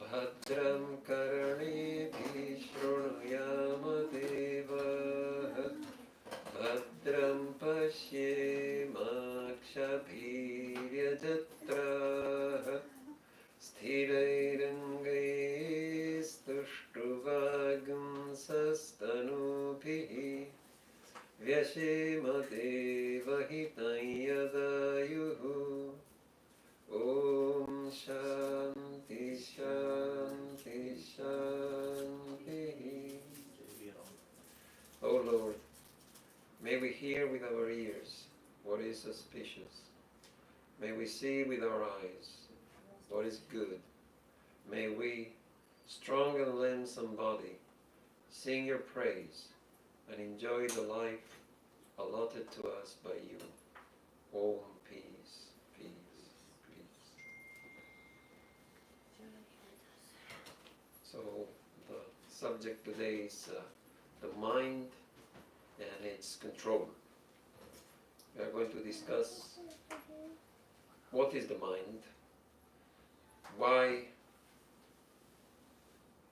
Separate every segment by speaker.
Speaker 1: Bhadram karણेभिः शृणुयाम देवाः भद्रं पश्येमाक्षभिर्यजत्राः स्थिरैरङ्गैस्तुष्टुवागुंसस्तनूभिः व्यशेम देवहितं यदायुः Om Shanti Shanti Shanti. O Lord, may we hear with our ears what is suspicious. May we see with our eyes what is good. May we, strong in limbs and body, sing your praise and enjoy the life allotted to us by you. Om peace, peace, peace. So the subject today is the mind and its control. We are going to discuss what is the mind, why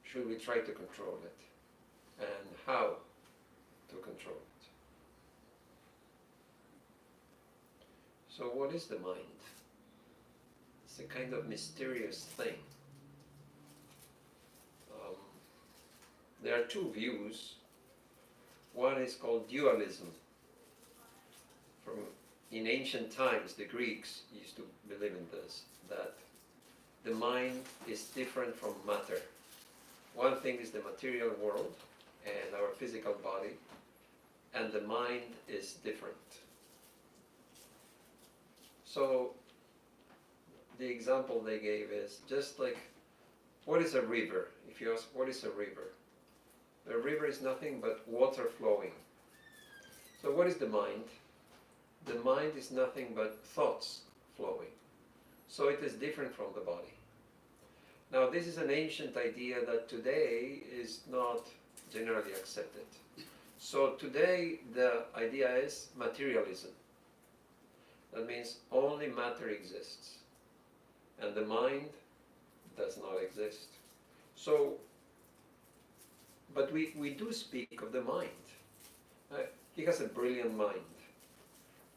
Speaker 1: should we try to control it, and how to control it. So what is the mind? It's a kind of mysterious thing. There are two views. One is called dualism. In ancient times, the Greeks used to believe in this, that the mind is different from matter. One thing is the material world and our physical body, and the mind is different. So the example they gave is just like, what is a river? If you ask, what is a river? A river is nothing but water flowing. So what is the mind? The mind is nothing but thoughts flowing. So it is different from the body. Now this is an ancient idea that today is not generally accepted. So today the idea is materialism. That means only matter exists and the mind does not exist. So, but we do speak of the mind. He has a brilliant mind.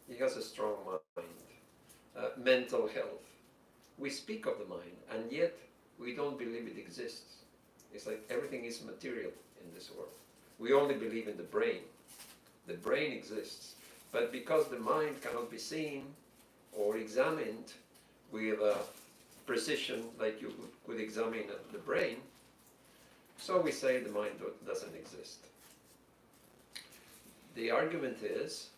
Speaker 1: He has a strong mind. Mental health. We speak of the mind, and yet we don't believe it exists. It's like everything is material in this world. We only believe in the brain. The brain exists, but because the mind cannot be seen or examined with precision like you could examine the brain, so we say the mind doesn't exist. The argument is,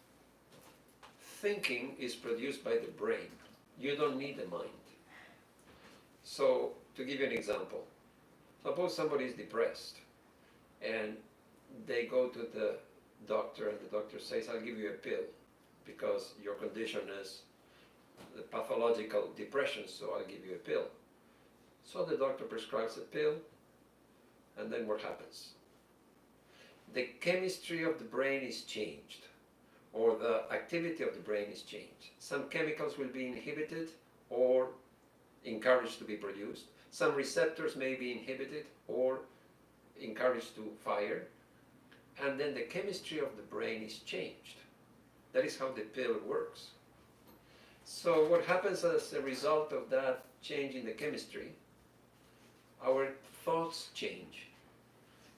Speaker 1: thinking is produced by the brain. You don't need a mind. So, to give you an example, suppose somebody is depressed and they go to the doctor and the doctor says, I'll give you a pill because your condition is the pathological depression, so I'll give you a pill. So the doctor prescribes a pill, and then what happens? The chemistry of the brain is changed, or the activity of the brain is changed. Some chemicals will be inhibited or encouraged to be produced. Some receptors may be inhibited or encouraged to fire, and then the chemistry of the brain is changed. That is how the pill works. So what happens as a result of that change in the chemistry? Our thoughts change.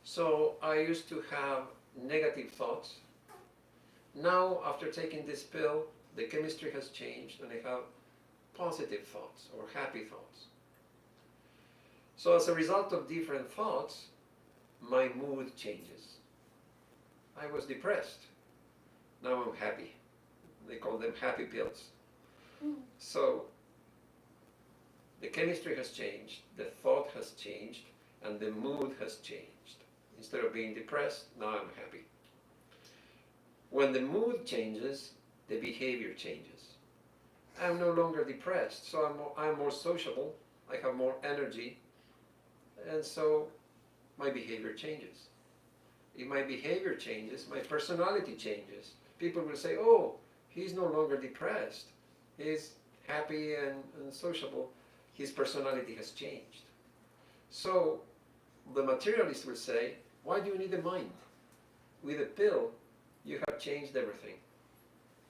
Speaker 1: So I used to have negative thoughts. Now, after taking this pill, the chemistry has changed and I have positive thoughts or happy thoughts. So as a result of different thoughts, my mood changes. I was depressed. Now I'm happy. They call them happy pills. So the chemistry has changed, the thought has changed, and the mood has changed. Instead of being depressed, now I'm happy. When the mood changes, the behavior changes. I'm no longer depressed, so I'm more sociable, I have more energy, and so my behavior changes. if my behavior changes, my personality changes. People will say, oh, he's no longer depressed. He's happy and sociable. His personality has changed. So the materialist will say, why do you need a mind? With a pill, you have changed everything.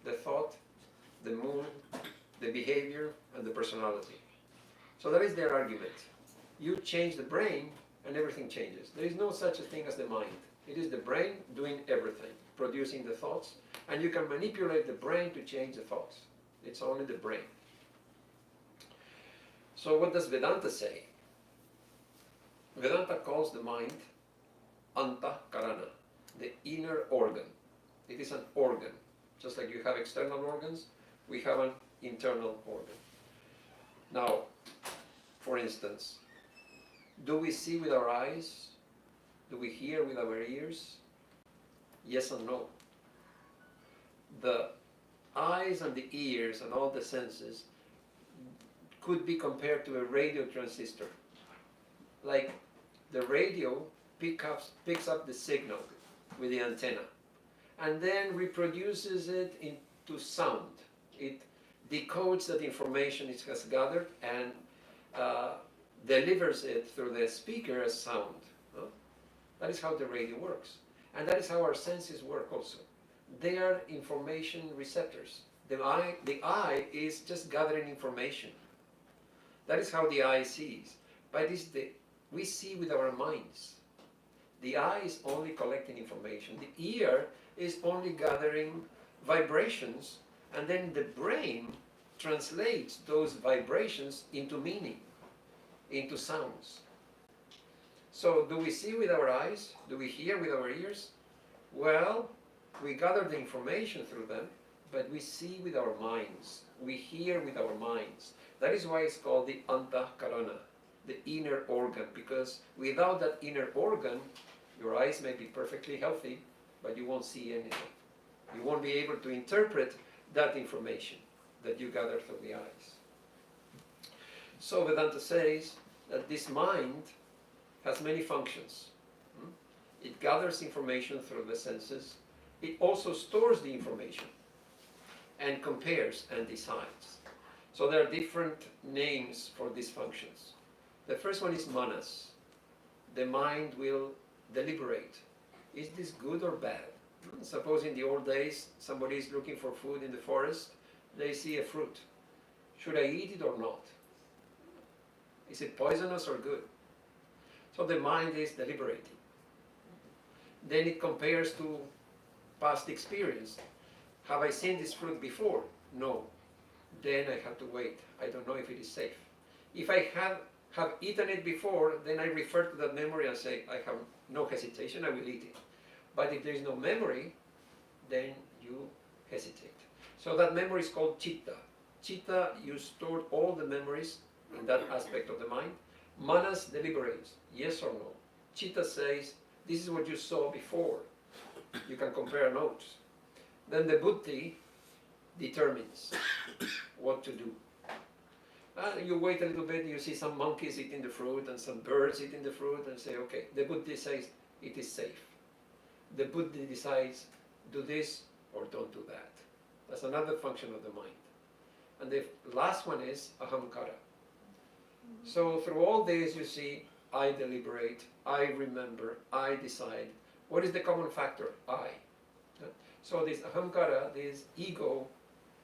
Speaker 1: The thought, the mood, the behavior, and the personality. So that is their argument. You change the brain and everything changes. There is no such a thing as the mind. It is the brain doing everything, producing the thoughts, and you can manipulate the brain to change the thoughts. It's only the brain. So what does Vedanta say? Vedanta calls the mind Antakarana, the inner organ. It is an organ. Just like you have external organs, we have an internal organ. Now, for instance, do we see with our eyes? Do we hear with our ears? Yes and no. The eyes and the ears and all the senses could be compared to a radio transistor. Like the radio picks up the signal with the antenna and then reproduces it into sound. It decodes that information it has gathered and delivers it through the speaker as sound. That is how the radio works. And that is how our senses work also. They are information receptors. The eye is just gathering information. That is how the eye sees. But we see with our minds. The eye is only collecting information. The ear is only gathering vibrations, and then the brain translates those vibrations into meaning, into sounds. So do we see with our eyes? Do we hear with our ears? Well, we gather the information through them, but we see with our minds. We hear with our minds. That is why it's called the Antakarana, the inner organ, because without that inner organ, your eyes may be perfectly healthy, but you won't see anything. You won't be able to interpret that information that you gather through the eyes. So Vedanta says that this mind has many functions. It gathers information through the senses. It also stores the information and compares and decides. So there are different names for these functions. The first one is manas. The mind will deliberate. Is this good or bad? Suppose in the old days somebody is looking for food in the forest. They see a fruit. Should I eat it or not? Is it poisonous or good? So the mind is deliberating. Then it compares to past experience. Have I seen this fruit before? No. Then I have to wait. I don't know if it is safe. If I have eaten it before, then I refer to that memory and say, I have no hesitation, I will eat it. But if there is no memory, then you hesitate. So that memory is called chitta. Chitta, you stored all the memories in that aspect of the mind. Manas deliberates, yes or no. Chitta says, this is what you saw before. You can compare notes. Then the buddhi determines what to do. You wait a little bit, you see some monkeys eating the fruit and some birds eating the fruit and say, okay, the buddhi says it is safe. The buddhi decides, do this or don't do that. That's another function of the mind. And the last one is ahamkara. So through all this you see, I deliberate, I remember, I decide. What is the common factor? I. So this ahamkara, this ego,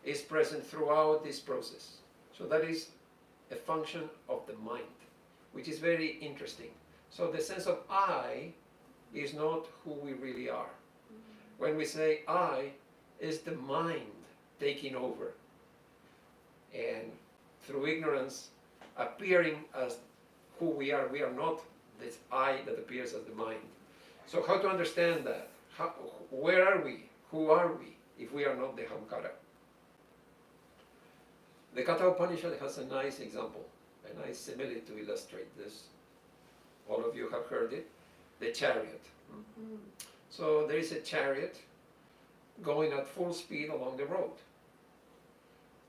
Speaker 1: is present throughout this process. So that is a function of the mind, which is very interesting. So the sense of I is not who we really are. When we say I, is the mind taking over and through ignorance appearing as who we are not this I that appears as the mind. So how to understand that? Where are we? Who are we if we are not the Ahamkara? The Katha Upanishad has a nice example, a nice simile to illustrate this. All of you have heard it, the chariot. Mm-hmm. So there is a chariot going at full speed along the road.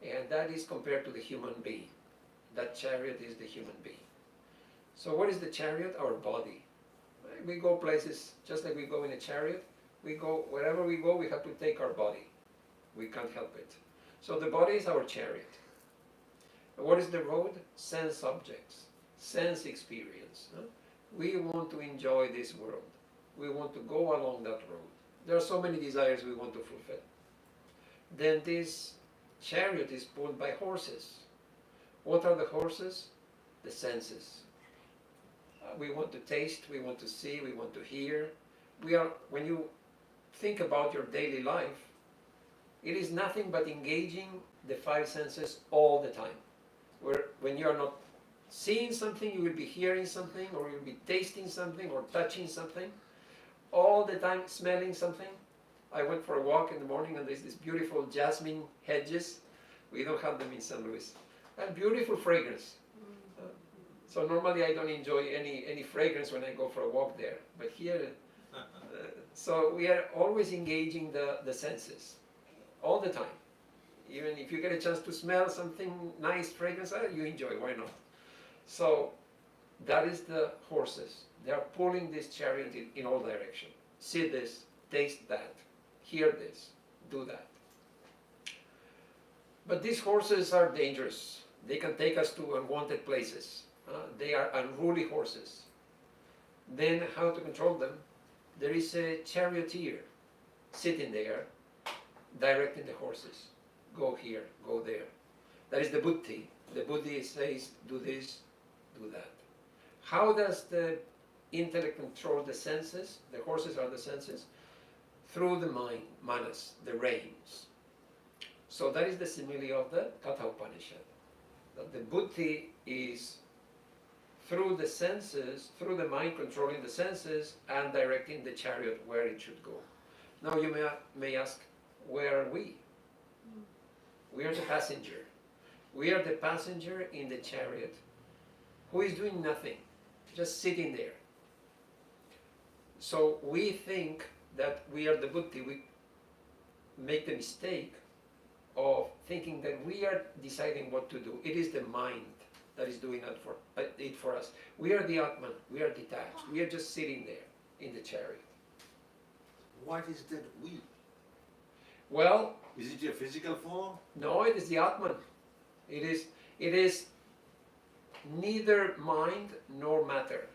Speaker 1: And that is compared to the human being. That chariot is the human being. So what is the chariot? Our body. We go places just like we go in a chariot. We go, wherever we go, we have to take our body. We can't help it. So the body is our chariot. What is the road? Sense objects, sense experience. We want to enjoy this world. We want to go along that road. There are so many desires we want to fulfill. Then this chariot is pulled by horses. What are the horses? The senses. We want to taste, we want to see, we want to hear. When you think about your daily life, it is nothing but engaging the five senses all the time. When you are not seeing something, you will be hearing something, or you'll be tasting something, or touching something. All the time smelling something. I went for a walk in the morning and there's this beautiful jasmine hedges. We don't have them in St. Louis. And beautiful fragrance. So normally I don't enjoy any fragrance when I go for a walk there. But here, so we are always engaging the senses. All the time. Even if you get a chance to smell something nice, fragrance, you enjoy, why not? So that is the horses. They are pulling this chariot in all directions. See this, taste that, hear this, do that. But these horses are dangerous. They can take us to unwanted places. They are unruly horses. Then how to control them? There is a charioteer sitting there, directing the horses. Go here, go there. That is the buddhi. The buddhi says, do this, do that. How does the intellect control the senses? The horses are the senses. Through the mind, manas, the reins. So that is the simile of the Katha Upanishad. That the buddhi is through the senses, through the mind controlling the senses and directing the chariot where it should go. Now you may ask, where are we? We are the passenger. We are the passenger in the chariot who is doing nothing, just sitting there. So we think that we are the buddhi. We make the mistake of thinking that we are deciding what to do. It is the mind that is doing it for us. We are the Atman. We are detached. We are just sitting there in the chariot.
Speaker 2: What is that we?
Speaker 1: Well,
Speaker 2: is it your physical form?
Speaker 1: No, it is the Atman. It is neither mind nor matter.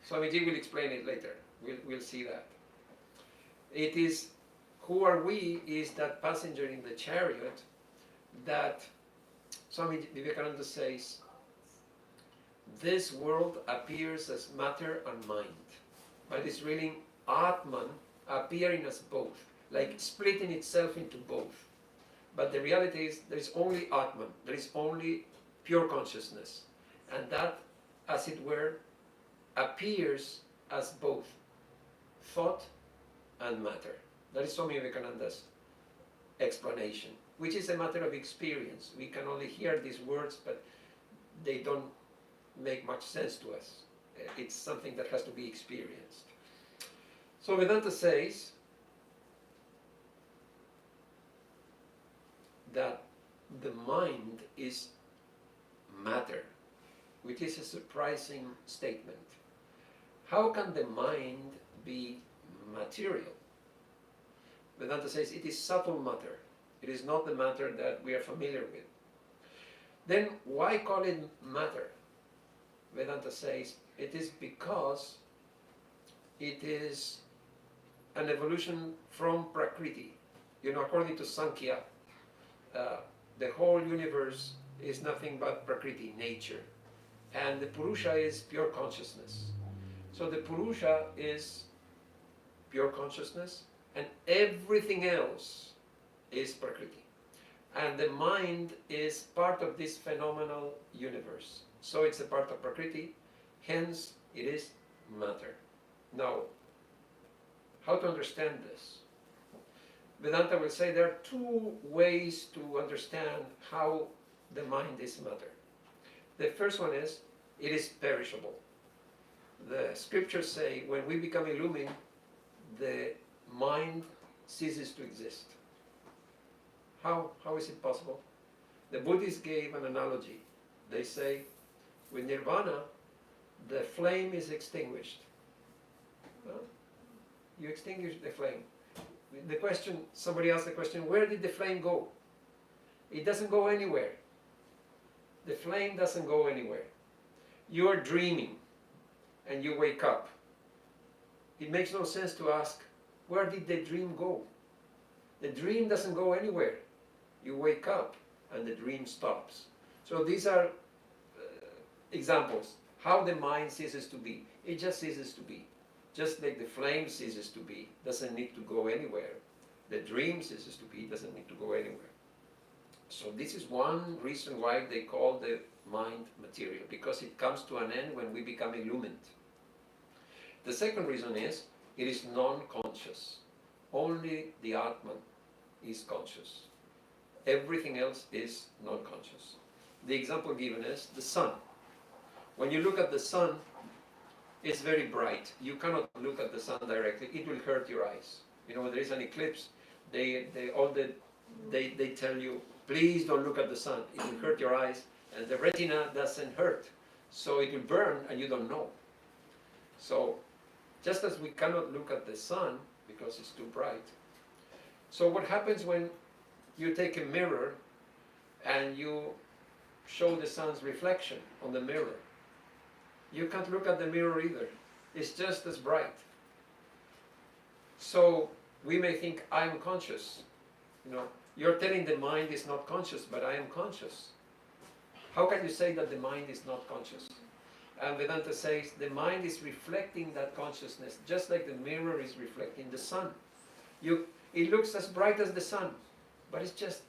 Speaker 1: Swamiji will explain it later. We'll see that. It is, who are we, is that passenger in the chariot that Swami Vivekananda says, this world appears as matter and mind, but it's really Atman appearing as both, like splitting itself into both. But the reality is there is only Atman, there is only pure consciousness, and that, as it were, appears as both thought and matter. That is Swami Vivekananda's explanation, which is a matter of experience. We can only hear these words, but they don't make much sense to us. It's something that has to be experienced. So Vedanta says that the mind is matter, which is a surprising statement. How can the mind be material? Vedanta says it is subtle matter. It is not the matter that we are familiar with. Then why call it matter? Vedanta says it is because it is an evolution from Prakriti. According to Sankhya, the whole universe is nothing but Prakriti, nature. And the Purusha is pure consciousness. So the Purusha is pure consciousness, and everything else is Prakriti. And the mind is part of this phenomenal universe. So it's a part of Prakriti, hence it is matter. Now, how to understand this? Vedanta will say there are two ways to understand how the mind is matter. The first one is, it is perishable. The scriptures say when we become illumined, the mind ceases to exist. How is it possible? The Buddhists gave an analogy. They say, with nirvana, the flame is extinguished. Huh? You extinguish the flame. The question, somebody asked the question, where did the flame go? It doesn't go anywhere. The flame doesn't go anywhere. You're dreaming and you wake up. It makes no sense to ask, where did the dream go? The dream doesn't go anywhere. You wake up and the dream stops. So these are examples. How the mind ceases to be. It just ceases to be. Just like the flame ceases to be, doesn't need to go anywhere. The dream ceases to be, doesn't need to go anywhere. So this is one reason why they call the mind material, because it comes to an end when we become illumined. The second reason is, it is non-conscious. Only the Atman is conscious. Everything else is non-conscious. The example given is the sun. When you look at the sun, it's very bright. You cannot look at the sun directly. It will hurt your eyes. You know, when there is an eclipse, they tell you, please don't look at the sun. It will hurt your eyes, and the retina doesn't hurt. So it will burn, and you don't know. So just as we cannot look at the sun because it's too bright. So what happens when you take a mirror and you show the sun's reflection on the mirror? You can't look at the mirror either. It's just as bright. So we may think, I am conscious. You know, you're telling the mind is not conscious, but I am conscious. How can you say that the mind is not conscious? And Vedanta says the mind is reflecting that consciousness, just like the mirror is reflecting the sun. It looks as bright as the sun, but it's just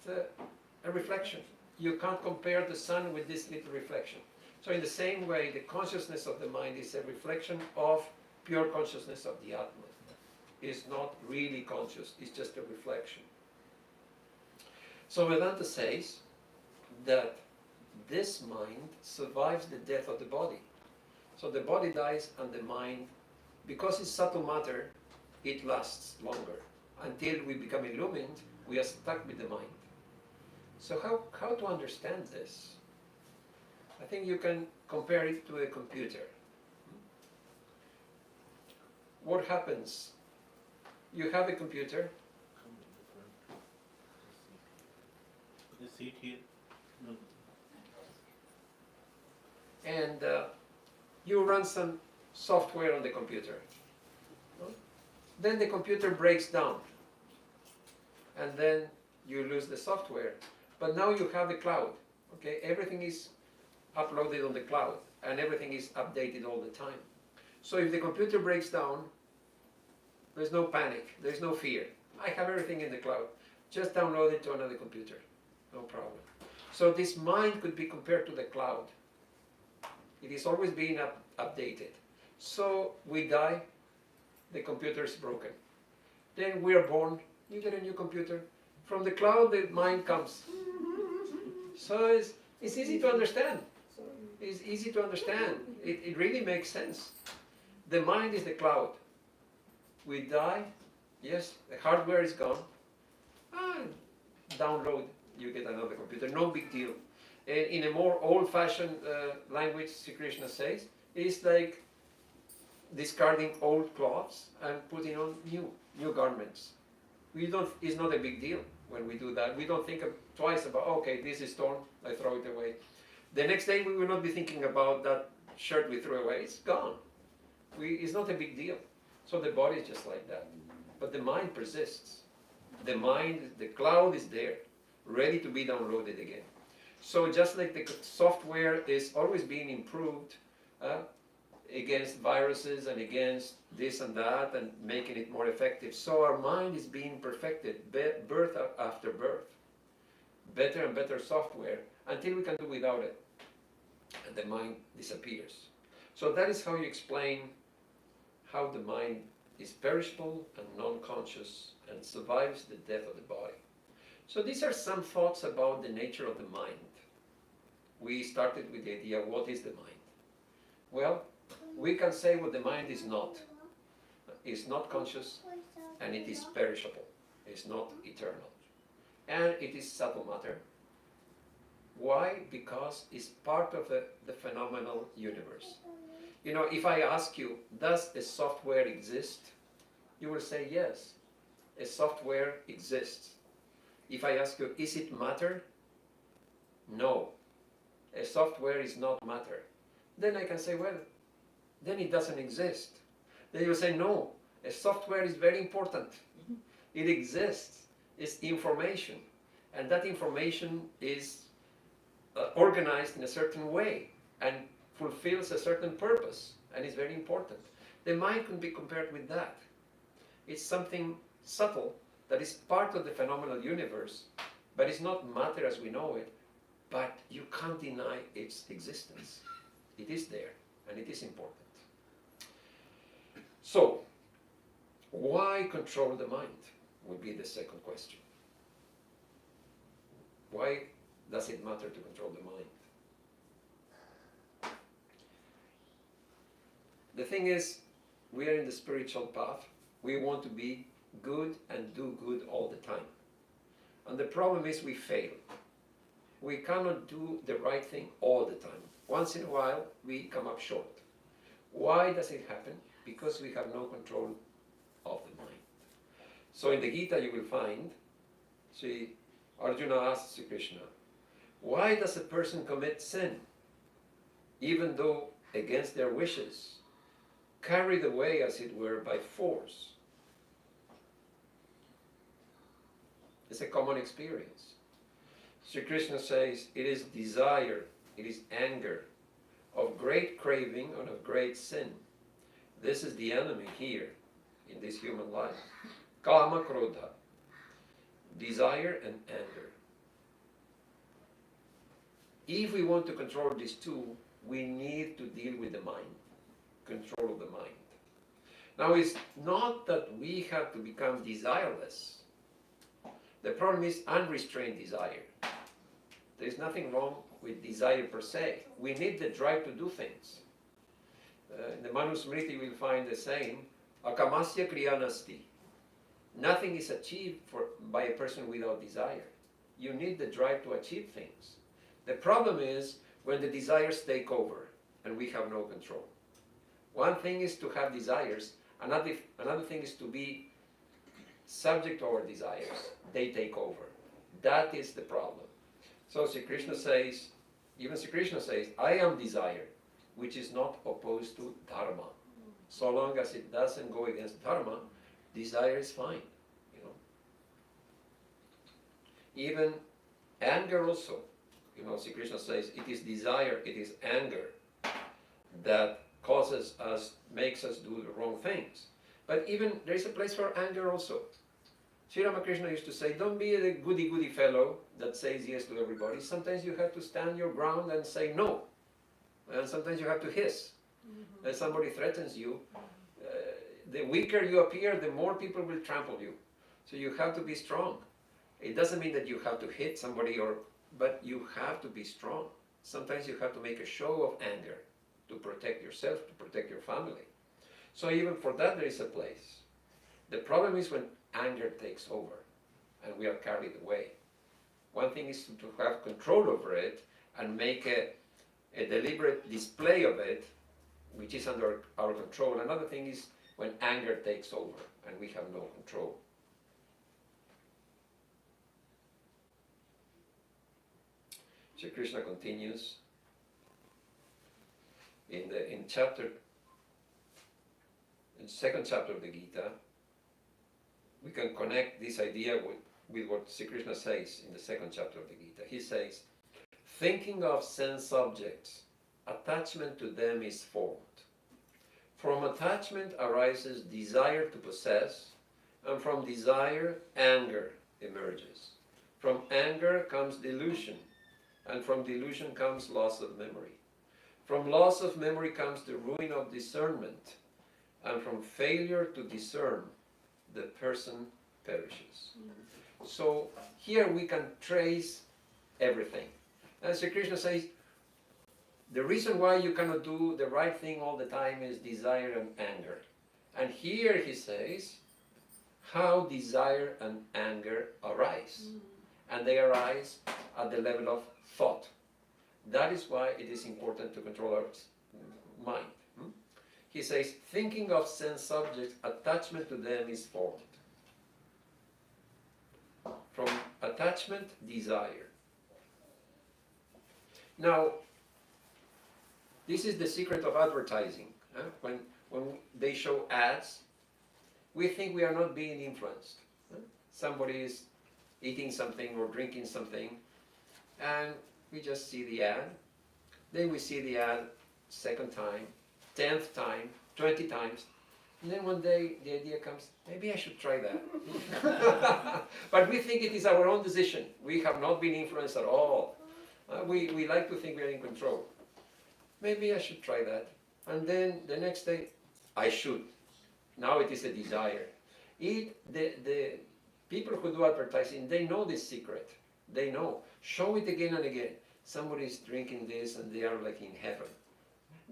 Speaker 1: a reflection. You can't compare the sun with this little reflection. So in the same way, the consciousness of the mind is a reflection of pure consciousness of the Atman. It's not really conscious, it's just a reflection. So Vedanta says that this mind survives the death of the body. So the body dies and the mind, because it's subtle matter, it lasts longer. Until we become illumined, we are stuck with the mind. So how to understand this? I think you can compare it to a computer. What happens? You have a computer.
Speaker 3: The seat here. No.
Speaker 1: And you run some software on the computer. Then the computer breaks down. And then you lose the software. But now you have the cloud. Okay, everything is uploaded on the cloud and everything is updated all the time. So if the computer breaks down, there's no panic, there's no fear. I have everything in the cloud. Just download it to another computer. No problem. So this mind could be compared to the cloud. It is always being updated. So we die, the computer is broken. Then we are born, you get a new computer. From the cloud, the mind comes. So it's easy to understand. It's easy to understand. It really makes sense. The mind is the cloud. We die, yes, the hardware is gone. Download, you get another computer, no big deal. And in a more old-fashioned language, Sri Krishna says, it's like discarding old clothes and putting on new garments. It's not a big deal when we do that. We don't think twice about, okay, this is torn, I throw it away. The next day we will not be thinking about that shirt we threw away. It's gone. It's not a big deal. So the body is just like that. But the mind persists. The mind, the cloud is there, ready to be downloaded again. So just like the software is always being improved against viruses and against this and that and making it more effective, so our mind is being perfected, birth after birth. Better and better software until we can do without it. And the mind disappears. So that is how you explain how the mind is perishable and non-conscious and survives the death of the body. So these are some thoughts about the nature of the mind. We started with the idea, what is the mind? Well, we can say what the mind is not. It's not conscious and it is perishable. It's not eternal. And it is subtle matter. Why? Because it's part of the phenomenal universe. You know, if I ask you, does a software exist? You will say yes. A software exists. If I ask you, is it matter? No. A software is not matter. Then I can say, well, then it doesn't exist. Then you say, no, a software is very important. It exists. It's information. And that information is organized in a certain way and fulfills a certain purpose and is very important. The mind can be compared with that. It's something subtle that is part of the phenomenal universe, but it's not matter as we know it, but you can't deny its existence. It is there, and it is important. So, why control the mind would be the second question. Why does it matter to control the mind? The thing is, we are in the spiritual path. We want to be good and do good all the time. And the problem is we fail. We cannot do the right thing all the time. Once in a while, we come up short. Why does it happen? Because we have no control of the mind. So in the Gita you will find, Arjuna asks Sri Krishna, why does a person commit sin, even though against their wishes, carried away as it were by force? It's a common experience. Sri Krishna says it is desire, it is anger, of great craving and of great sin. This is the enemy here in this human life. Kama krodha, desire and anger. If we want to control these two, we need to deal with the mind, control of the mind. Now it's not that we have to become desireless. The problem is unrestrained desire. There is nothing wrong with desire per se. We need the drive to do things. In the Manusmriti you will find the saying, akamasya kriyanasti. Nothing is achieved by a person without desire. You need the drive to achieve things. The problem is when the desires take over and we have no control. One thing is to have desires, another thing is to be subject to our desires. They take over. That is the problem. So Sri Krishna says, even Sri Krishna says, I am desire, which is not opposed to dharma. So long as it doesn't go against dharma, desire is fine. You know. Even anger also. You know, Sri Krishna says, it is desire, it is anger that causes us, makes us do the wrong things. But even there is a place for anger also. Sri Ramakrishna used to say, don't be the goody-goody fellow that says yes to everybody. Sometimes you have to stand your ground and say no. And sometimes you have to hiss. When somebody threatens you, the weaker you appear, the more people will trample you. So you have to be strong. It doesn't mean that you have to hit somebody, but you have to be strong. Sometimes you have to make a show of anger to protect yourself, to protect your family. So even for that there is a place. The problem is when anger takes over and we are carried away. One thing is to have control over it and make a deliberate display of it, which is under our control. Another thing is when anger takes over and we have no control. Sri Krishna continues in the second chapter of the Gita. We can connect this idea with what Sri Krishna says in the second chapter of the Gita. He says, thinking of sense objects, attachment to them is formed. From attachment arises desire to possess, and from desire, anger emerges. From anger comes delusion, and from delusion comes loss of memory. From loss of memory comes the ruin of discernment, and from failure to discern, the person perishes. So here we can trace everything. And Sri Krishna says, the reason why you cannot do the right thing all the time is desire and anger. And here he says, how desire and anger arise. And they arise at the level of thought. That is why it is important to control our mind. He says, thinking of sense subjects, attachment to them is formed. From attachment, desire. Now, this is the secret of advertising. When they show ads, we think we are not being influenced. Somebody is eating something or drinking something, and we just see the ad. Then we see the ad second time, 10th time, 20 times. And then one day the idea comes, maybe I should try that. But we think it is our own decision. We have not been influenced at all. We like to think we are in control. Maybe I should try that. And then the next day, I should. Now it is a desire. The people who do advertising, they know this secret. They know. Show it again and again. Somebody is drinking this and they are like in heaven.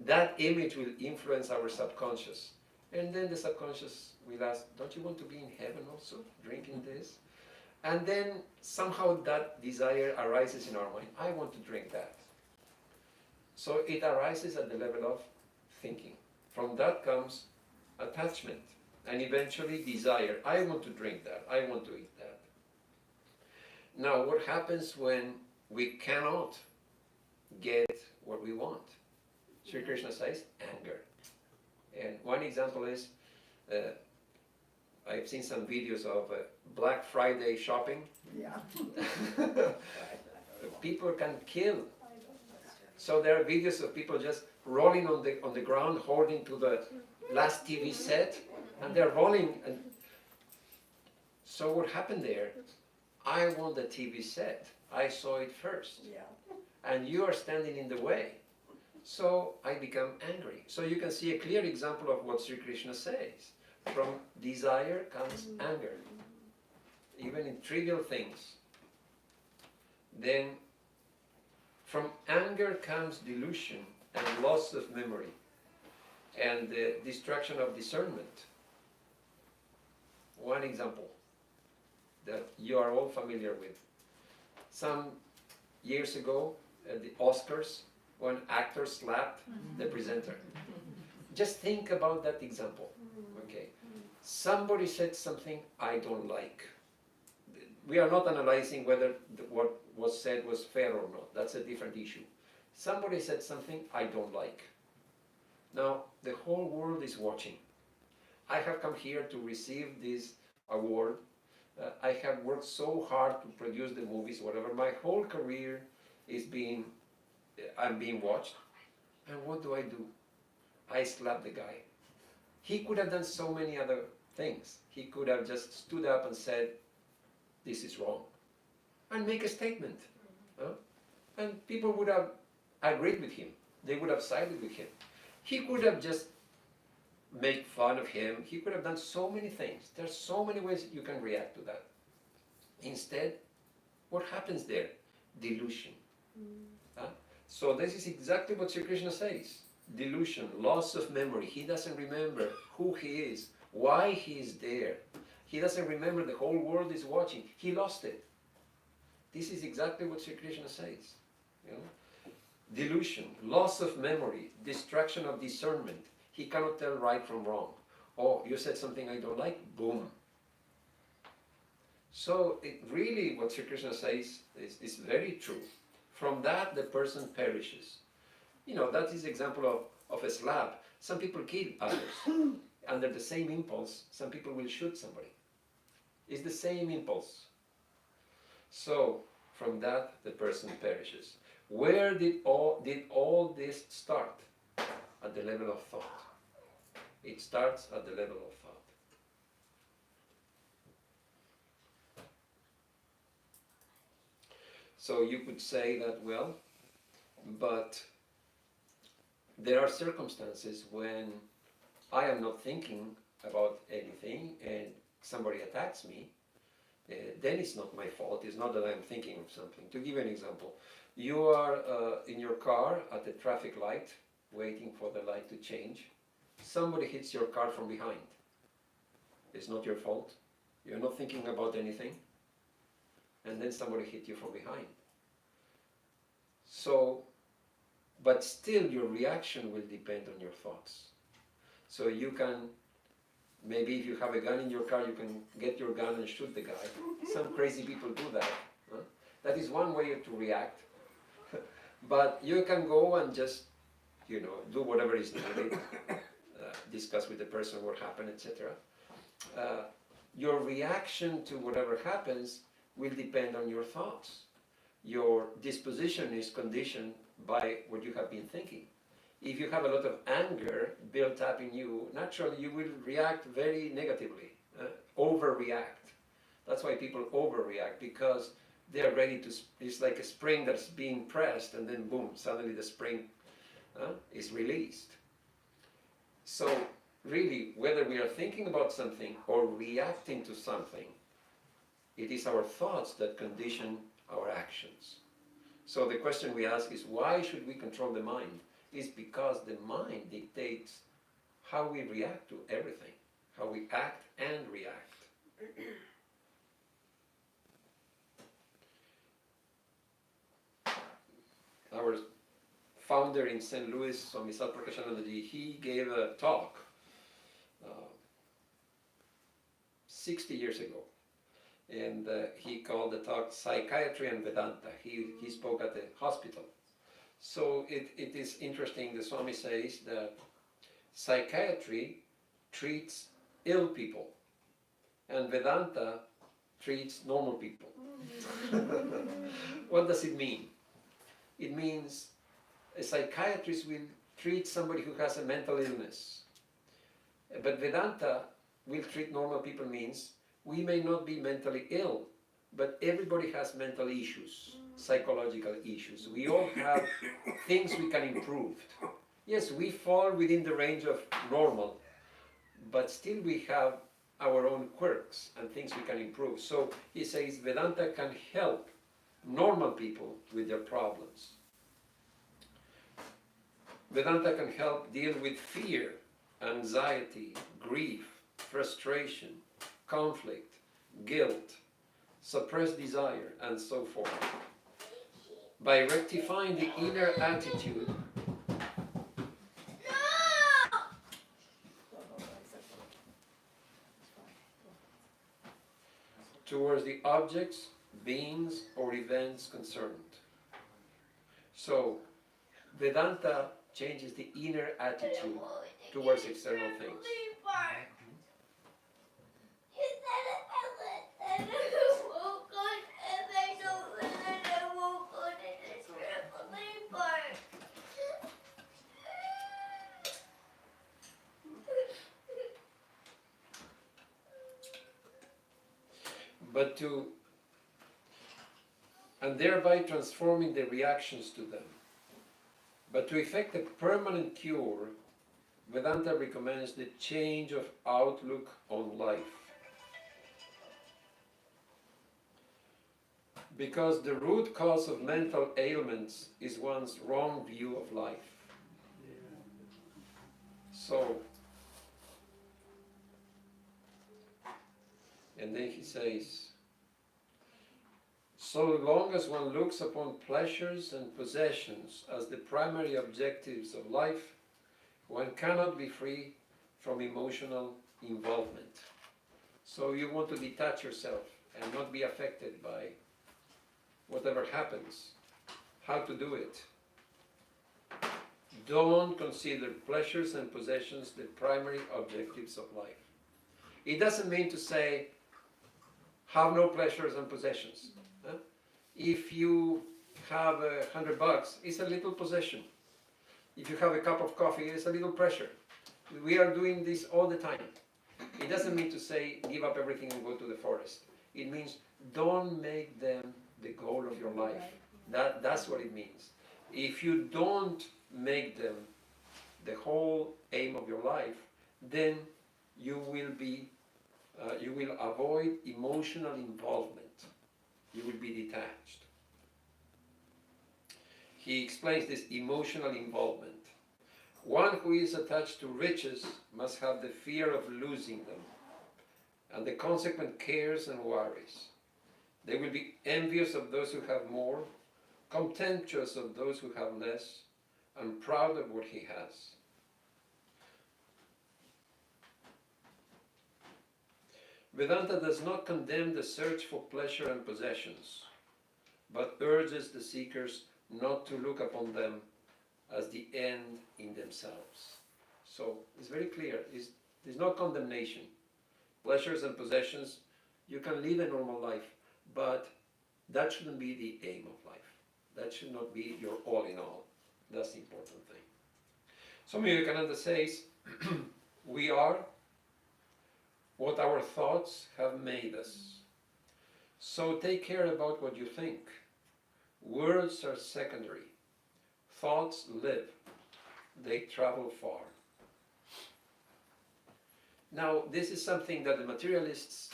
Speaker 1: That image will influence our subconscious. And then the subconscious will ask, don't you want to be in heaven also, drinking this? And then somehow that desire arises in our mind. I want to drink that. So it arises at the level of thinking. From that comes attachment. And eventually desire. I want to drink that. I want to eat that. Now, what happens when we cannot get what we want? Sri Krishna says, anger. And one example is, I've seen some videos of Black Friday shopping.
Speaker 4: Yeah.
Speaker 1: People can kill. So there are videos of people just rolling on the ground, holding to the last TV set, and they're rolling. And so what happened there? I want the TV set. I saw it first.
Speaker 4: Yeah.
Speaker 1: And you are standing in the way. So I become angry. So you can see a clear example of what Sri Krishna says. From desire comes anger, even in trivial things. Then from anger comes delusion and loss of memory and the destruction of discernment. One example that you are all familiar with. Some years ago at the Oscars, one actor slapped the presenter. Just think about that example. Okay, somebody said something I don't like. We are not analyzing whether what was said was fair or not. That's a different issue. Somebody said something I don't like. Now, the whole world is watching. I have come here to receive this award. I have worked so hard to produce the movies, whatever. My whole career is I'm being watched. And what do? I slap the guy. He could have done so many other things. He could have just stood up and said, this is wrong, and make a statement. And people would have agreed with him. They would have sided with him. He could have just made fun of him. He could have done so many things. There's so many ways you can react to that. Instead, what happens there? Delusion. So this is exactly what Sri Krishna says. Delusion, loss of memory. He doesn't remember who he is, why he is there. He doesn't remember the whole world is watching. He lost it. This is exactly what Sri Krishna says. You know? Delusion, loss of memory, destruction of discernment. He cannot tell right from wrong. Oh, you said something I don't like, boom. So it really, what Sri Krishna says is very true. From that, the person perishes. You know, that is example of a slap. Some people kill others. Under the same impulse, some people will shoot somebody. It's the same impulse. So, from that, the person perishes. Where did all this start? At the level of thought. It starts at the level of thought. So you could say that, well, but there are circumstances when I am not thinking about anything and somebody attacks me, then it's not my fault. It's not that I'm thinking of something. To give you an example, you are in your car at the traffic light, waiting for the light to change. Somebody hits your car from behind. It's not your fault. You're not thinking about anything. And then somebody hit you from behind. So, but still your reaction will depend on your thoughts. So you can, maybe if you have a gun in your car, you can get your gun and shoot the guy. Some crazy people do that. Huh? That is one way to react. But you can go and just, do whatever is needed, discuss with the person what happened, etc. Your reaction to whatever happens will depend on your thoughts. Your disposition is conditioned by what you have been thinking. If you have a lot of anger built up in you, naturally you will react very negatively, overreact. That's why people overreact, because they are ready to, it's like a spring that's being pressed and then boom, suddenly the spring is released. So really, whether we are thinking about something or reacting to something, it is our thoughts that condition our actions. So the question we ask is, why should we control the mind? It's because the mind dictates how we react to everything, how we act and react. Our founder in St. Louis, Swami he gave a talk 60 years ago. And he called the talk Psychiatry and Vedanta. He spoke at the hospital. So it is interesting, the Swami says that psychiatry treats ill people and Vedanta treats normal people. What does it mean? It means a psychiatrist will treat somebody who has a mental illness. But Vedanta will treat normal people means we may not be mentally ill, but everybody has mental issues, psychological issues. We all have things we can improve. Yes, we fall within the range of normal, but still we have our own quirks and things we can improve. So he says Vedanta can help normal people with their problems. Vedanta can help deal with fear, anxiety, grief, frustration, conflict, guilt, suppressed desire, and so forth. By rectifying the inner attitude towards the objects, beings, or events concerned. So, Vedanta changes the inner attitude towards external things. And thereby transforming the reactions to them. But to effect a permanent cure, Vedanta recommends the change of outlook on life. Because the root cause of mental ailments is one's wrong view of life. So, and then he says, so long as one looks upon pleasures and possessions as the primary objectives of life, one cannot be free from emotional involvement. So you want to detach yourself and not be affected by whatever happens. How to do it? Don't consider pleasures and possessions the primary objectives of life. It doesn't mean to say, have no pleasures and possessions. Huh? If you have $100, it's a little possession. If you have a cup of coffee, it's a little pressure. We are doing this all the time. It doesn't mean to say, give up everything and go to the forest. It means, don't make them the goal of your life. That's what it means. If you don't make them the whole aim of your life, then you will avoid emotional involvement. You will be detached. He explains this emotional involvement. One who is attached to riches must have the fear of losing them and the consequent cares and worries. They will be envious of those who have more, contemptuous of those who have less, and proud of what he has. Vedanta does not condemn the search for pleasure and possessions, but urges the seekers not to look upon them as the end in themselves. So it's very clear, there's no condemnation. Pleasures and possessions, you can live a normal life, but that shouldn't be the aim of life. That should not be your all in all. That's the important thing. Swami Nirkarananda says, we are what our thoughts have made us. So take care about what you think. Words are secondary. Thoughts live. They travel far. Now, this is something that the materialists,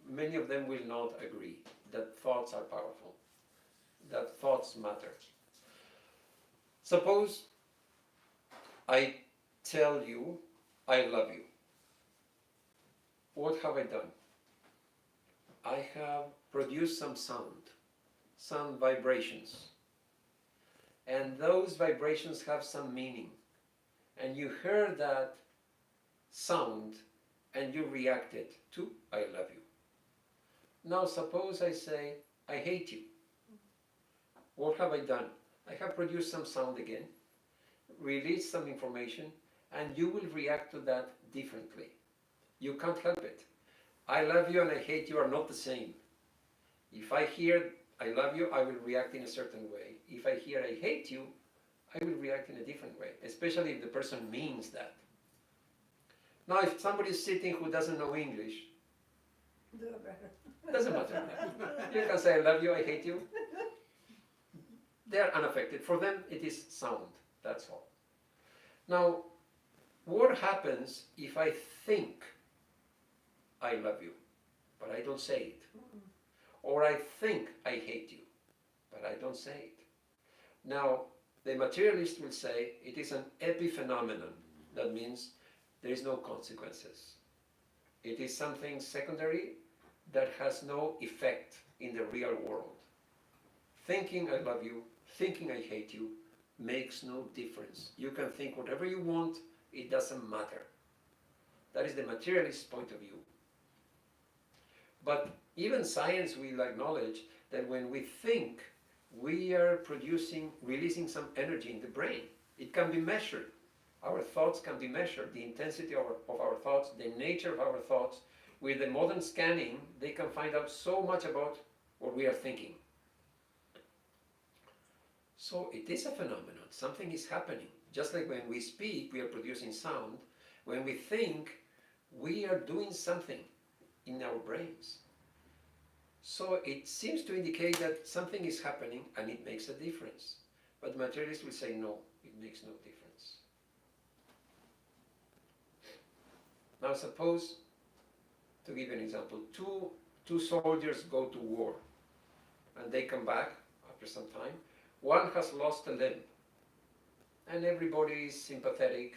Speaker 1: many of them will not agree, that thoughts are powerful, that thoughts matter. Suppose I tell you, I love you. What have I done? I have produced some sound, some vibrations. And those vibrations have some meaning. And you heard that sound and you reacted to I love you. Now suppose I say I hate you. What have I done? I have produced some sound again, released some information, and you will react to that differently. You can't help it. I love you and I hate you are not the same. If I hear I love you, I will react in a certain way. If I hear I hate you, I will react in a different way, especially if the person means that. Now, if somebody is sitting who doesn't know English, doesn't matter. You can say I love you, I hate you. They are unaffected. For them, it is sound. That's all. Now, what happens if I think I love you, but I don't say it? Or I think I hate you, but I don't say it. Now, the materialist will say it is an epiphenomenon. That means there is no consequences. It is something secondary that has no effect in the real world. Thinking I love you, thinking I hate you, makes no difference. You can think whatever you want, it doesn't matter. That is the materialist point of view. But even science will acknowledge that when we think, we are releasing some energy in the brain. It can be measured. Our thoughts can be measured. The intensity of our thoughts, the nature of our thoughts. With the modern scanning, they can find out so much about what we are thinking. So it is a phenomenon. Something is happening. Just like when we speak, we are producing sound. When we think, we are doing something in our brains. So it seems to indicate that something is happening and it makes a difference. But materialists will say no, it makes no difference. Now suppose, to give an example, two soldiers go to war and they come back after some time. One has lost a limb and everybody is sympathetic.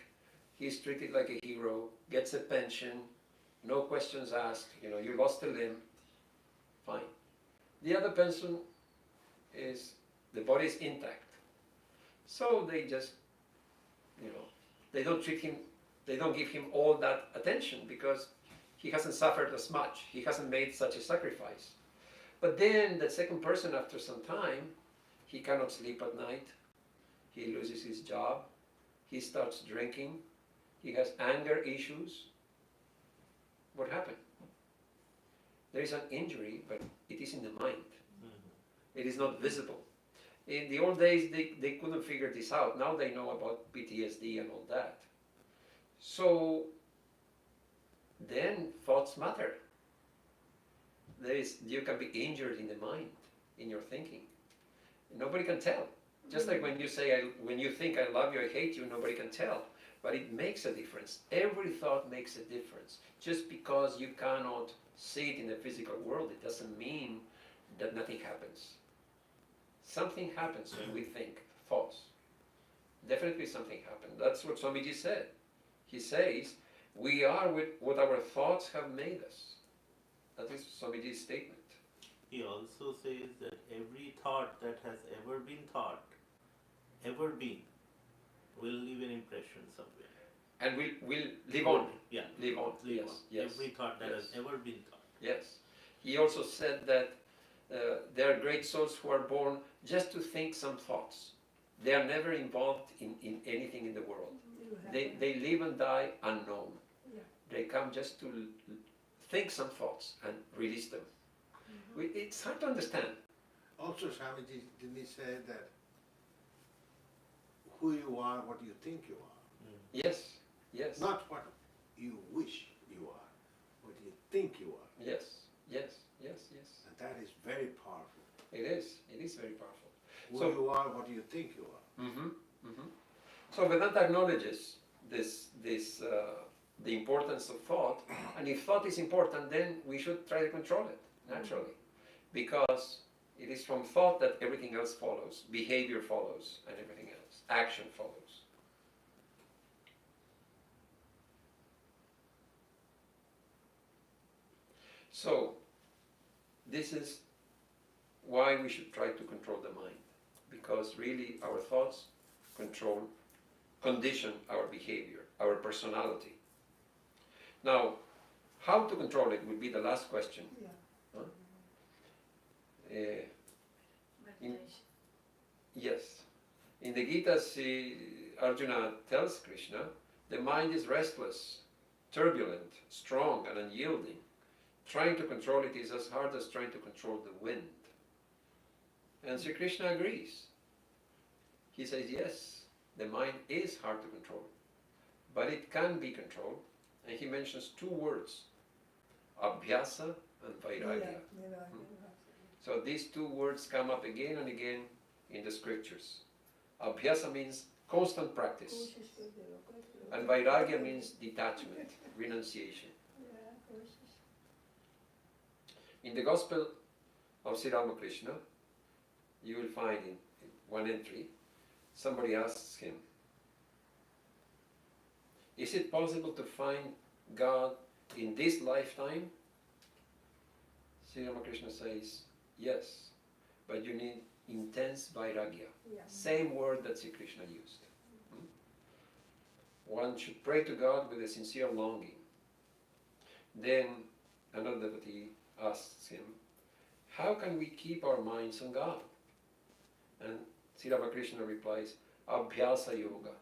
Speaker 1: He's treated like a hero, gets a pension, no questions asked. You lost a limb, fine. The other person the body is intact. So they just, they don't treat him, they don't give him all that attention because he hasn't suffered as much. He hasn't made such a sacrifice. But then the second person, after some time, he cannot sleep at night. He loses his job. He starts drinking. He has anger issues. What happened? There is an injury, but it is in the mind. It is not visible. In the old days, they couldn't figure this out. Now they know about PTSD and all that. So then thoughts matter. You can be injured in the mind, in your thinking. Nobody can tell. Just like when you say, when you think I love you, I hate you, nobody can tell. But it makes a difference. Every thought makes a difference. Just because you cannot see it in the physical world, it doesn't mean that nothing happens. Something happens when we think, thoughts. Definitely something happened. That's what Swamiji said. He says, we are what our thoughts have made us. That is Swamiji's statement.
Speaker 3: He also says that every thought that has ever been, will leave an impression somewhere.
Speaker 1: And will live on.
Speaker 3: Yeah.
Speaker 1: Live on.
Speaker 3: Live
Speaker 1: Yes.
Speaker 3: on.
Speaker 1: Yes.
Speaker 3: Every thought that
Speaker 1: Yes.
Speaker 3: has ever been thought.
Speaker 1: Yes. He also said that there are great souls who are born just to think some thoughts. They are never involved in anything in the world. They live and die unknown.
Speaker 4: Yeah.
Speaker 1: They come just to think some thoughts and release them. It's hard to understand.
Speaker 2: Also, Swamiji, didn't he say that who you are, what you think you are?
Speaker 1: Yes. Yes.
Speaker 2: Not what you wish you are, what you think you are.
Speaker 1: Yes. Yes. Yes. Yes.
Speaker 2: And that is very powerful.
Speaker 1: It is. It is very powerful.
Speaker 2: Who
Speaker 1: So-
Speaker 2: you are, what you think you are.
Speaker 1: So Vedanta acknowledges the importance of thought, and if thought is important, then we should try to control it naturally, because it is from thought that everything else follows, behavior follows, and everything else, action follows. So this is why we should try to control the mind, because really our thoughts condition our behavior, our personality. Now, how to control it would be the last question.
Speaker 4: Yeah.
Speaker 5: Meditation.
Speaker 1: Yes. In the Gita, Arjuna tells Krishna, the mind is restless, turbulent, strong, and unyielding. Trying to control it is as hard as trying to control the wind. And Sri Krishna agrees. He says, yes, the mind is hard to control, but it can be controlled. And he mentions two words, abhyasa and vairagya. So these two words come up again and again in the scriptures. Abhyasa means constant practice, and vairagya means detachment, renunciation. In the Gospel of Sri Ramakrishna, you will find in one entry, somebody asks him, is it possible to find God in this lifetime? Sri Ramakrishna says, yes, but you need intense vairagya.
Speaker 4: Yeah.
Speaker 1: Same word that Sri Krishna used. One should pray to God with a sincere longing. Then another devotee asks him, how can we keep our minds on God? And Sri Ramakrishna replies, abhyasa yoga.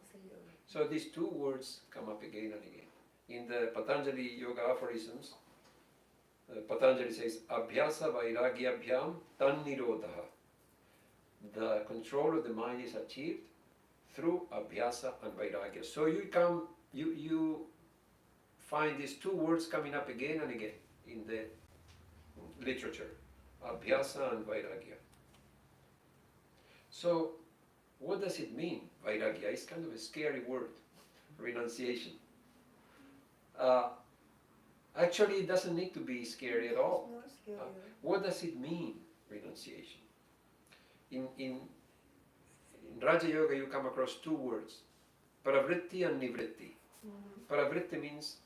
Speaker 1: So these two words come up again and again. In the Patanjali Yoga aphorisms, Patanjali says, abhyasa vairagyabhyam tan nirodha. The control of the mind is achieved through abhyasa and vairagya. So you find these two words coming up again and again in the literature, abhyasa and vairagya. So what does it mean, vairagya? It's kind of a scary word, renunciation. Actually, it doesn't need to be scary at all. What does it mean, renunciation? In Raja Yoga, you come across two words, pravritti and nivritti. Pravritti means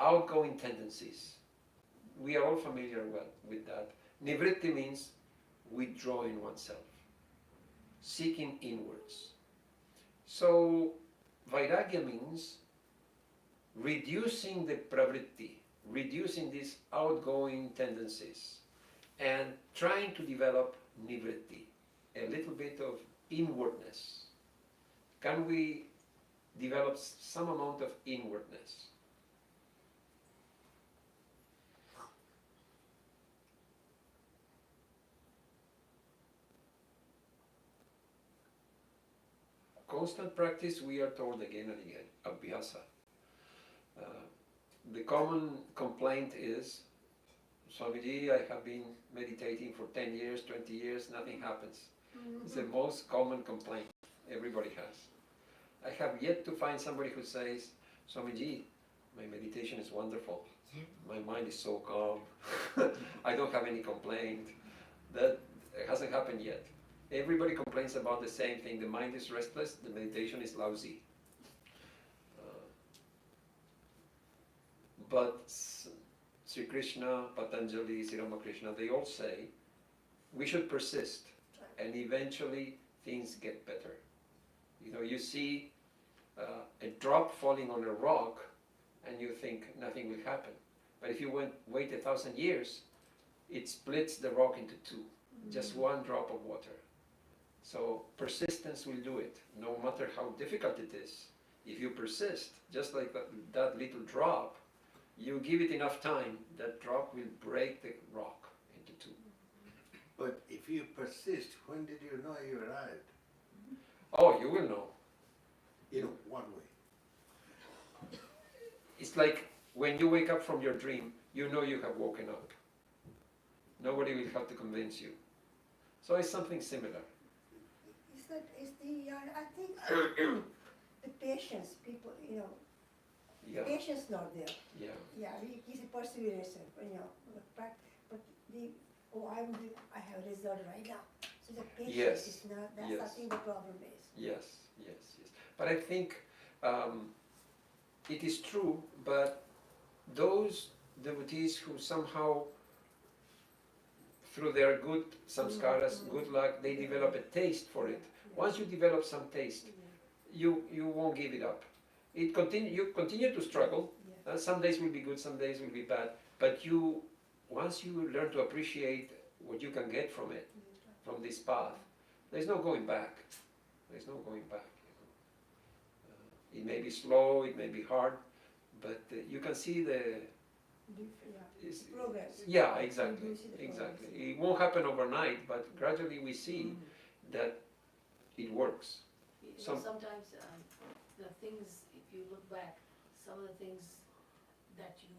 Speaker 1: outgoing tendencies. We are all familiar with that. Nivritti means withdrawing oneself, seeking inwards. So vairagya means reducing the pravritti, reducing these outgoing tendencies, and trying to develop nivritti, a little bit of inwardness. Can we develop some amount of inwardness? Constant practice, we are told again and again, abhyasa. The common complaint is, Swamiji, I have been meditating for 10 years, 20 years, nothing happens. It's the most common complaint everybody has. I have yet to find somebody who says, Swamiji, my meditation is wonderful. My mind is so calm. I don't have any complaint. That hasn't happened yet. Everybody complains about the same thing. The mind is restless, the meditation is lousy. But Sri Krishna, Patanjali, Sri Ramakrishna, they all say we should persist, and eventually things get better. You know, you see a drop falling on a rock and you think nothing will happen. But if you wait 1,000 years, it splits the rock into two, just one drop of water. So persistence will do it, no matter how difficult it is. If you persist, just like that little drop, you give it enough time, that drop will break the rock into two.
Speaker 2: But if you persist, when did you know you arrived?
Speaker 1: Oh, you will know.
Speaker 2: In what way?
Speaker 1: It's like when you wake up from your dream, you know you have woken up. Nobody will have to convince you. So it's something similar.
Speaker 4: I think the patience, people,
Speaker 1: Yeah,
Speaker 4: patience not there.
Speaker 1: yeah,
Speaker 4: Yeah, it's a perseverance, but I have result right now. So the patience
Speaker 1: Yes,
Speaker 4: is not, that's
Speaker 1: yes.
Speaker 4: I think the problem is.
Speaker 1: yes, yes, yes. But I think it is true, but those devotees who somehow, through their good samskaras, good luck, they develop a taste for it. Once you develop some taste, you won't give it up. You continue to struggle. Some days will be good, some days will be bad. But once you learn to appreciate what you can get from it, from this path, there's no going back. There's no going back. It may be slow, it may be hard, but you can see the
Speaker 4: Progress.
Speaker 1: Yeah, exactly,
Speaker 4: You see the
Speaker 1: exactly.
Speaker 4: progress.
Speaker 1: It won't happen overnight, but gradually we see that it works.
Speaker 5: Sometimes the things, if you look back, some of the things that you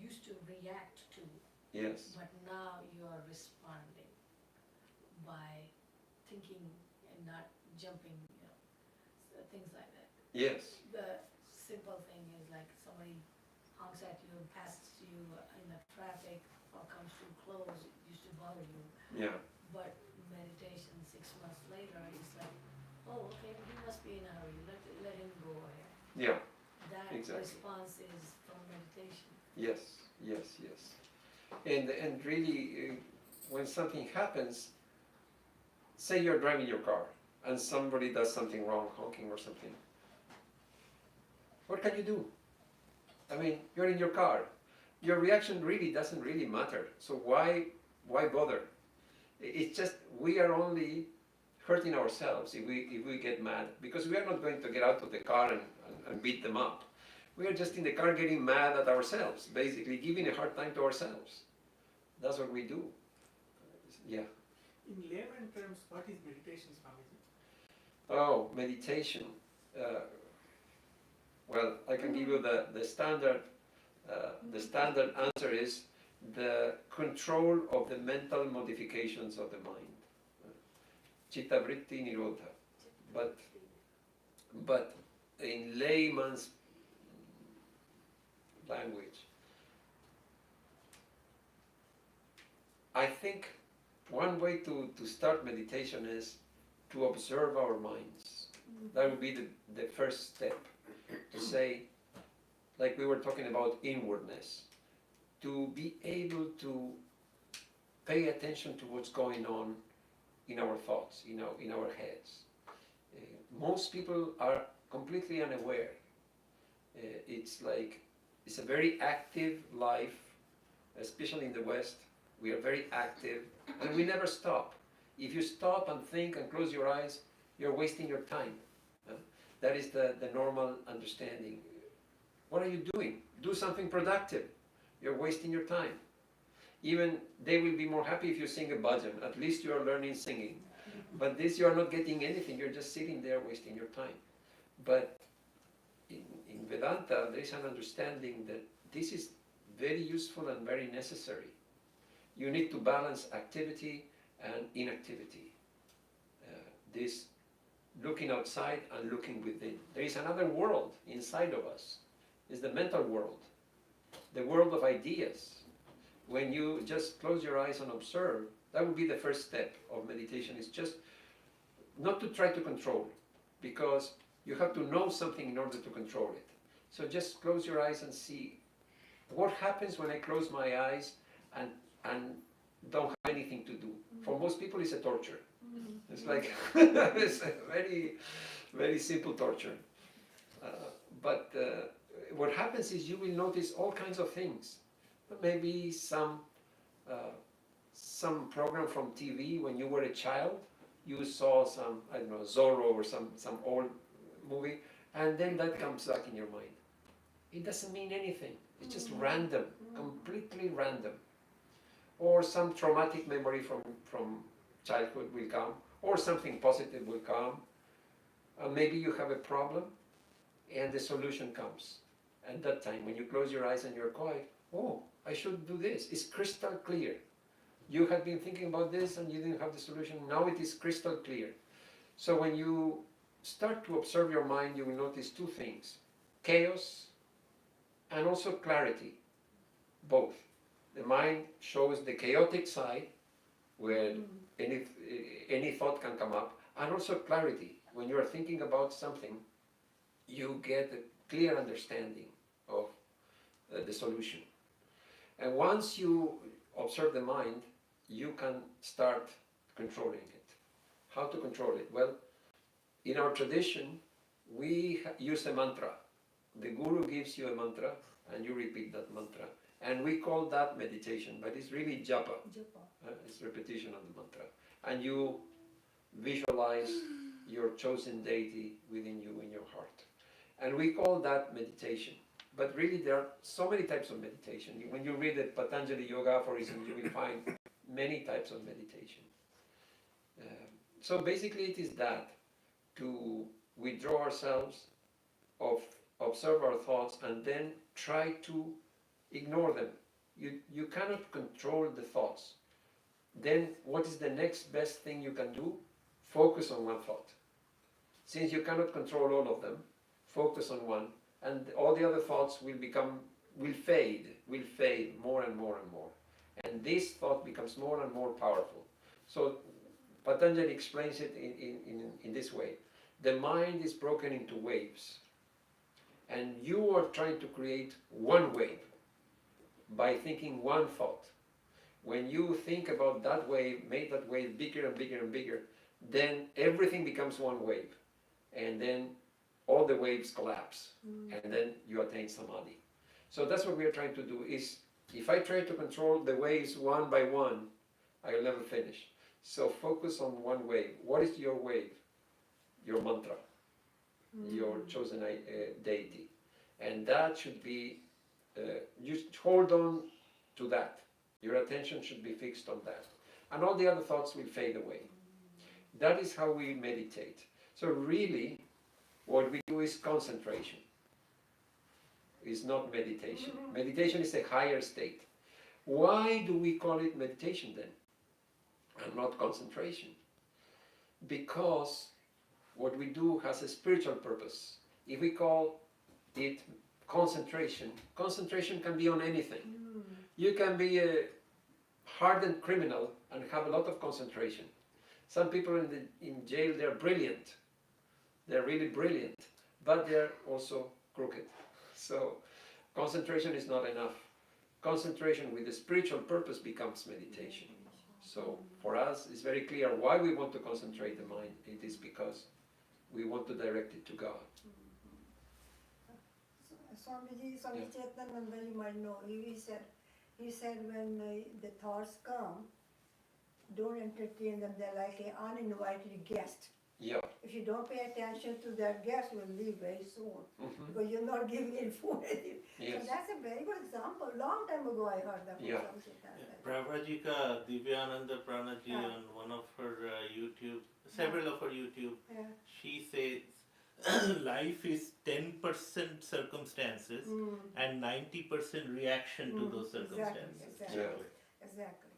Speaker 5: used to react to,
Speaker 1: Yes,
Speaker 5: but now you are responding by thinking and not jumping, so things like that.
Speaker 1: yes,
Speaker 5: The simple thing is like somebody honks at you and passes you in the traffic or comes too close, it used to bother you.
Speaker 1: yeah,
Speaker 5: But meditation 6 months later, it's like, oh, okay, he must be in a hurry, let him go ahead.
Speaker 1: yeah,
Speaker 5: That
Speaker 1: Exactly.
Speaker 5: response is from meditation.
Speaker 1: yes, yes, yes. And really, when something happens, say you're driving your car and somebody does something wrong, honking or something. What can you do? I mean, you're in your car. Your reaction really doesn't really matter. So why bother? It's just we are only hurting ourselves if we get mad, because we are not going to get out of the car and beat them up. We are just in the car getting mad at ourselves, basically giving a hard time to ourselves. That's what we do. Yeah.
Speaker 6: In layman terms, what is meditation, Swamiji?
Speaker 1: Oh, meditation. Well, I can give you the standard. The standard answer is the control of the mental modifications of the mind. Chitta vritti nirodha. But in layman's language, I think one way to start meditation is to observe our minds. That would be the first step. To say, like we were talking about inwardness, to be able to pay attention to what's going on in our thoughts, in our heads. Most people are completely unaware. It's a very active life, especially in the West. We are very active and we never stop. If you stop and think and close your eyes, you're wasting your time. That is the normal understanding. What are you doing? Do something productive. You're wasting your time. Even they will be more happy if you sing a bhajan. At least you are learning singing. But this, you are not getting anything. You're just sitting there wasting your time. But in Vedanta, there is an understanding that this is very useful and very necessary. You need to balance activity and inactivity. This looking outside and looking within. There is another world inside of us. It's the mental world, the world of ideas. When you just close your eyes and observe, that would be the first step of meditation. Is just not to try to control, because you have to know something in order to control it. So just close your eyes and see what happens when I close my eyes and don't have anything to do. For most people, it's a torture. It's like it's a very, very simple torture. But what happens is you will notice all kinds of things. Maybe some program from TV when you were a child, you saw some, I don't know, Zorro or some old movie, and then that comes back in your mind. It doesn't mean anything. It's just random, completely random. Or some traumatic memory from childhood will come, or something positive will come. Maybe you have a problem, and the solution comes. At that time, when you close your eyes and you're quiet, oh, I should do this. It's crystal clear. You had been thinking about this and you didn't have the solution. Now it is crystal clear. So when you start to observe your mind, you will notice two things: chaos and also clarity. Both. The mind shows the chaotic side, where any thought can come up, and also clarity. When you are thinking about something, you get a clear understanding of the solution. And once you observe the mind, you can start controlling it. How to control it? Well, in our tradition, we use a mantra. The guru gives you a mantra, and you repeat that mantra. And we call that meditation, but it's really japa. It's repetition of the mantra. And you visualize your chosen deity within you in your heart. And we call that meditation. But really there are so many types of meditation. When you read the Patanjali Yoga aphorism, you will find many types of meditation. So basically it is that, to withdraw ourselves, observe our thoughts, and then try to ignore them. You cannot control the thoughts. Then what is the next best thing you can do? Focus on one thought. Since you cannot control all of them, focus on one, and all the other thoughts will fade more and more and more. And this thought becomes more and more powerful. So Patanjali explains it in this way. The mind is broken into waves, and you are trying to create one wave by thinking one thought. When you think about that wave, make that wave bigger and bigger and bigger, then everything becomes one wave. And then all the waves collapse, and then you attain samadhi. So that's what we are trying to do. Is if I try to control the waves one by one, I will never finish. So focus on one wave. What is your wave? Your mantra, your chosen deity. And that should be, you hold on to that. Your attention should be fixed on that. And all the other thoughts will fade away. That is how we meditate. So really, what we do is concentration. It's not meditation. Meditation is a higher state. Why do we call it meditation then, and not concentration? Because what we do has a spiritual purpose. If we call it concentration, concentration can be on anything. You can be a hardened criminal and have a lot of concentration. Some people in jail, they're brilliant. They're really brilliant, but they're also crooked. So concentration is not enough. Concentration with a spiritual purpose becomes meditation. So for us, it's very clear why we want to concentrate the mind. It is because we want to direct it to God.
Speaker 4: Swami Chaitanya, you might know, he said when the thoughts come, don't entertain them, they're like an uninvited guest.
Speaker 1: Yeah.
Speaker 4: If you don't pay attention to that guest, you will leave very soon. Because you're not giving it food.
Speaker 1: Yes.
Speaker 4: So that's a very good example. Long time ago I heard that from
Speaker 1: Yeah.
Speaker 4: Swami Chaitanya.
Speaker 3: Prabhajika Divyananda Pranaji on one of her YouTube, several of her YouTube,
Speaker 4: Yeah.
Speaker 3: she says life is 10% circumstances and 90% reaction to those circumstances.
Speaker 4: Exactly. Exactly.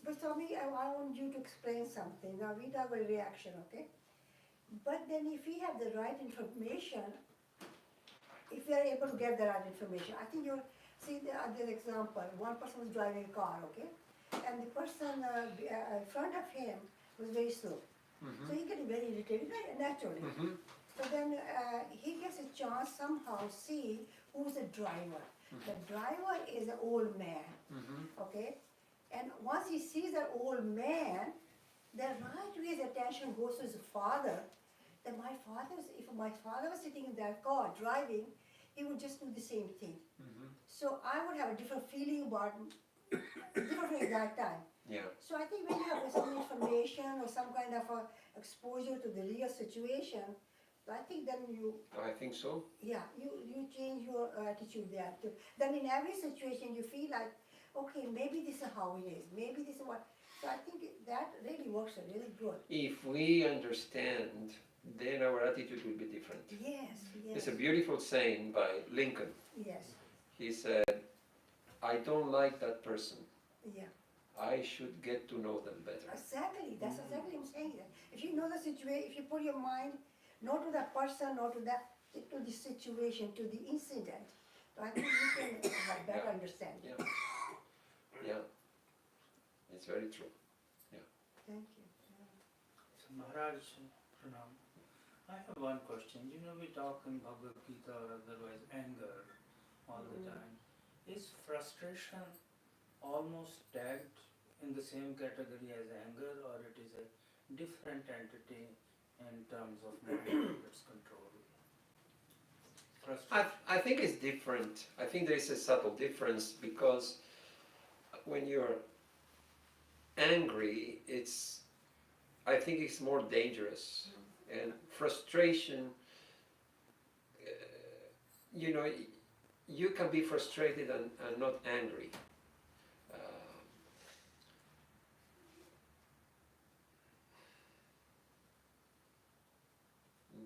Speaker 4: But Swami, I want you to explain something. Now we talk about reaction, okay? But then if we have the right information, if we are able to get the right information, I think you'll see the other example. One person was driving a car, okay? And the person in front of him was very slow. So he getting very irritated, naturally. So then he gets a chance somehow see who's the driver. The driver is an old man, okay? And once he sees that old man, then right away his attention goes to his father. That if my father was sitting in that car driving, he would just do the same thing. So I would have a different feeling about different at that time.
Speaker 1: Yeah.
Speaker 4: So I think when you have some information or some kind of a exposure to the real situation, I think then
Speaker 1: I think so.
Speaker 4: you change your attitude there too. Then in every situation you feel like, okay, maybe this is how it is, maybe this is what. So I think that really works really good.
Speaker 1: If we understand, then our attitude will be different.
Speaker 4: Yes,
Speaker 1: It's
Speaker 4: yes,
Speaker 1: a beautiful saying by Lincoln.
Speaker 4: yes,
Speaker 1: He said, I don't like that person.
Speaker 4: yeah.
Speaker 1: I should get to know them better.
Speaker 4: Exactly, that's exactly what I'm saying. If you know the situation, if you put your mind not to that person, not to the situation, to the incident, so I think you can have better
Speaker 1: Yeah.
Speaker 4: understanding.
Speaker 1: Yeah. Yeah. It's very true.
Speaker 4: Thank you.
Speaker 7: So Maharaj, Pranam, I have one question. You know, we talk in Bhagavad Gita or otherwise anger all the time. Is frustration almost tagged in the same category as anger, or it is a different entity in terms of mind and its control? Frustration.
Speaker 1: I think it's different. I think there is a subtle difference because when you're angry, I think it's more dangerous. And frustration, you can be frustrated and not angry.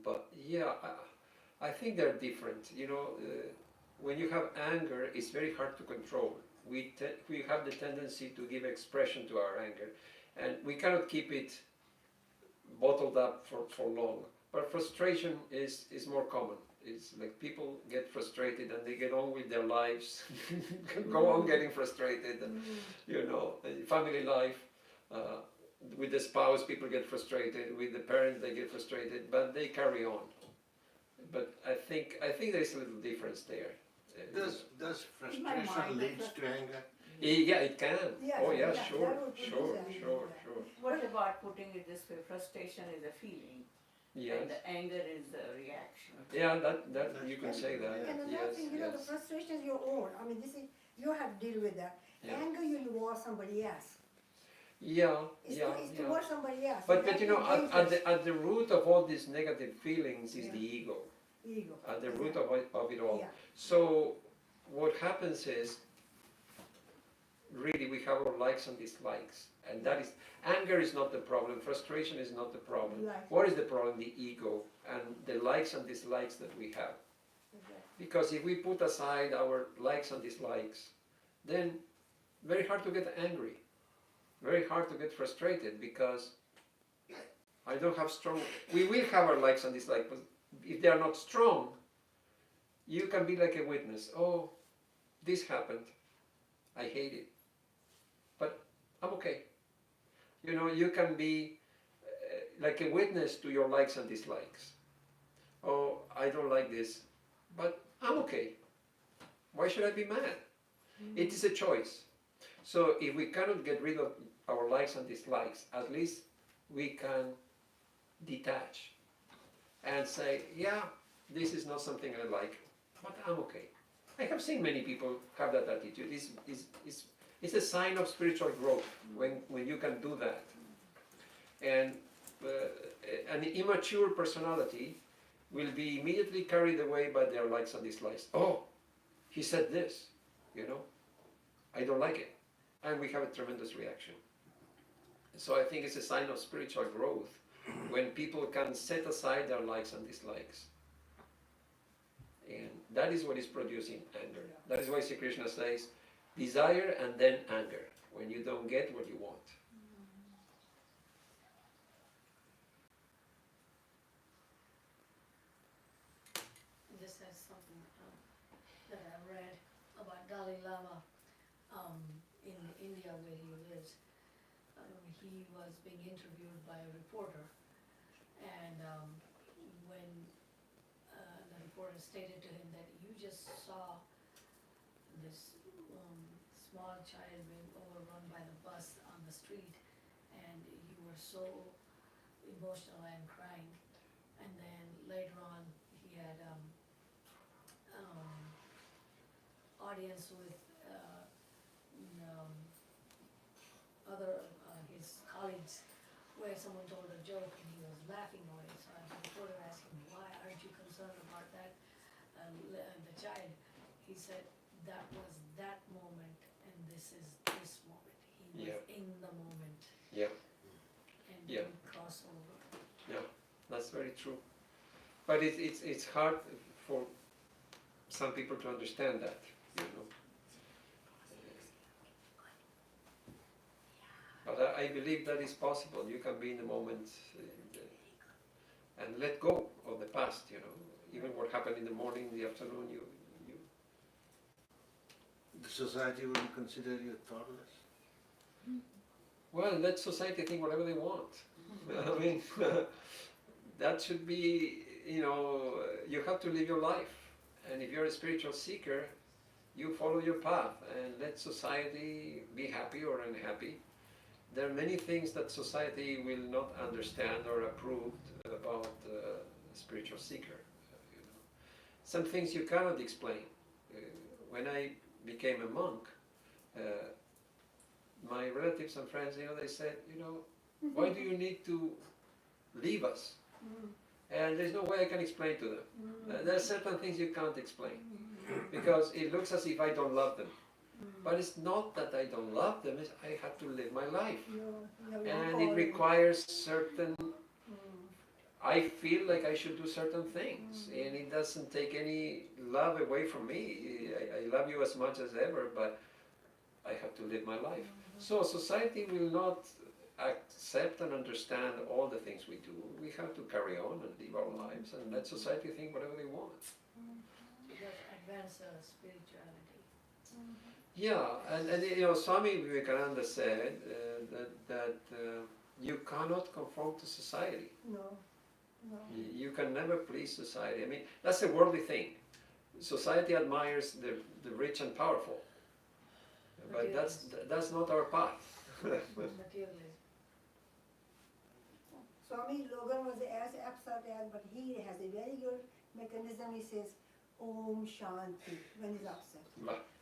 Speaker 1: But yeah, I think they're different. When you have anger, it's very hard to control. We have the tendency to give expression to our anger, and we cannot keep it bottled up for long. But frustration is more common. It's like people get frustrated and they get on with their lives, go on getting frustrated, family life. With the spouse, people get frustrated. With the parents, they get frustrated, but they carry on. But I think there is a little difference there.
Speaker 2: Does
Speaker 8: In my mind,
Speaker 2: frustration leads
Speaker 8: the
Speaker 2: to anger?
Speaker 1: Yeah, it can.
Speaker 4: Yes,
Speaker 1: Oh yeah,
Speaker 4: yeah,
Speaker 1: sure,
Speaker 4: that would produce
Speaker 1: sure,
Speaker 4: anger,
Speaker 1: sure,
Speaker 4: yeah.
Speaker 1: sure.
Speaker 8: What about putting it this way? Frustration is a feeling,
Speaker 1: Yes.
Speaker 8: and the anger is a reaction.
Speaker 1: Yeah, that you can say that.
Speaker 4: And another
Speaker 1: Yes,
Speaker 4: thing, the
Speaker 1: yes.
Speaker 4: frustration is your own. I mean, this is, you have to deal with that.
Speaker 1: Yeah.
Speaker 4: Anger, you involve somebody else.
Speaker 1: Yeah,
Speaker 4: It's,
Speaker 1: yeah,
Speaker 4: it's
Speaker 1: yeah.
Speaker 4: towards somebody else.
Speaker 1: But
Speaker 4: That
Speaker 1: you
Speaker 4: is
Speaker 1: know,
Speaker 4: dangerous.
Speaker 1: at the root of all these negative feelings is
Speaker 4: Yeah.
Speaker 1: the ego.
Speaker 4: Ego.
Speaker 1: At the root of it all.
Speaker 4: Yeah.
Speaker 1: So what happens is, really, we have our likes and dislikes, and that is, anger is not the problem. Frustration is not the problem.
Speaker 4: Right.
Speaker 1: What is the problem? The ego and the likes and dislikes that we have.
Speaker 4: Exactly.
Speaker 1: Because if we put aside our likes and dislikes, then very hard to get angry, very hard to get frustrated, because I don't have strong, we will have our likes and dislikes, but if they are not strong, you can be like a witness. Oh, this happened, I hate it, but I'm okay. You can be like a witness to your likes and dislikes. Oh, I don't like this, but I'm okay. Why should I be mad? It is a choice. So if we cannot get rid of our likes and dislikes, at least we can detach and say, yeah, this is not something I like, but I'm okay. I have seen many people have that attitude. It's a sign of spiritual growth when you can do that. And an immature personality will be immediately carried away by their likes and dislikes. Oh, he said this, I don't like it. And we have a tremendous reaction. So I think it's a sign of spiritual growth when people can set aside their likes and dislikes. And that is what is producing anger. That is why Sri Krishna says, desire and then anger, when you don't get what you want.
Speaker 5: This has something that I read about Dalai Lama in India where he lives. He was being interviewed by a reporter, and when the reporter stated to him that you just saw this small child being overrun by the bus on the street, and you were so emotional and crying, And then later on, he had audience with other his colleagues, where someone told a joke and he was laughing away. So the reporter asked him, "Why aren't you concerned about that?" The child, he said, "That was that moment, and this is this moment." He was in the moment.
Speaker 1: Yeah.
Speaker 5: And
Speaker 1: Yeah.
Speaker 5: didn't cross over.
Speaker 1: That's very true. But it's hard for some people to understand that, you know. But I believe that is possible. You can be in the moment and let go of the past, you know. Even what happened in the morning, in the afternoon, you
Speaker 2: The society will consider you thoughtless.
Speaker 1: well, let society think whatever they want. I mean, that should be, you know, you have to live your life. And if you're a spiritual seeker, you follow your path and let society be happy or unhappy. There are many things that society will not understand or approve about a spiritual seeker. You know. Some things you cannot explain. When I became a monk, my relatives and friends, you know, they said, you know, why do you need to leave us? And there's no way I can explain to them. There are certain things you can't explain because it looks as if I don't love them. But it's not that I don't love them, it's I have to live my life. And it requires certain, I feel like I should do certain things. And it doesn't take any love away from me. I love you as much as ever, but I have to live my life. So society will not accept and understand all the things we do. We have to carry on and live our lives and let society think whatever they want.
Speaker 5: Just advance spirituality.
Speaker 1: Yeah, and you know, Swami Vivekananda said that you cannot conform to society.
Speaker 4: No.
Speaker 1: You can never please society. I mean, that's a worldly thing. Society admires the rich and powerful, but that's not our path.
Speaker 5: Materialism.
Speaker 4: Swami Logan was as upset as, but he has a very good mechanism. He says, Om Shanti, when he's upset.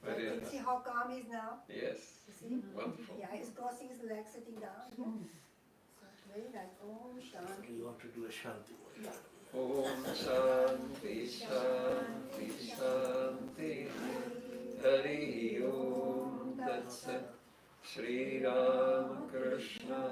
Speaker 1: Very
Speaker 4: You see how calm he is now?
Speaker 1: Yes,
Speaker 4: You see?
Speaker 1: wonderful.
Speaker 4: Yeah, he's crossing his legs, sitting down. So very nice. Om Shanti.
Speaker 3: You want to do a Shanti?
Speaker 1: Om Shanti Shanti Shanti Hari Om Tat Sat Shri Ram Krishna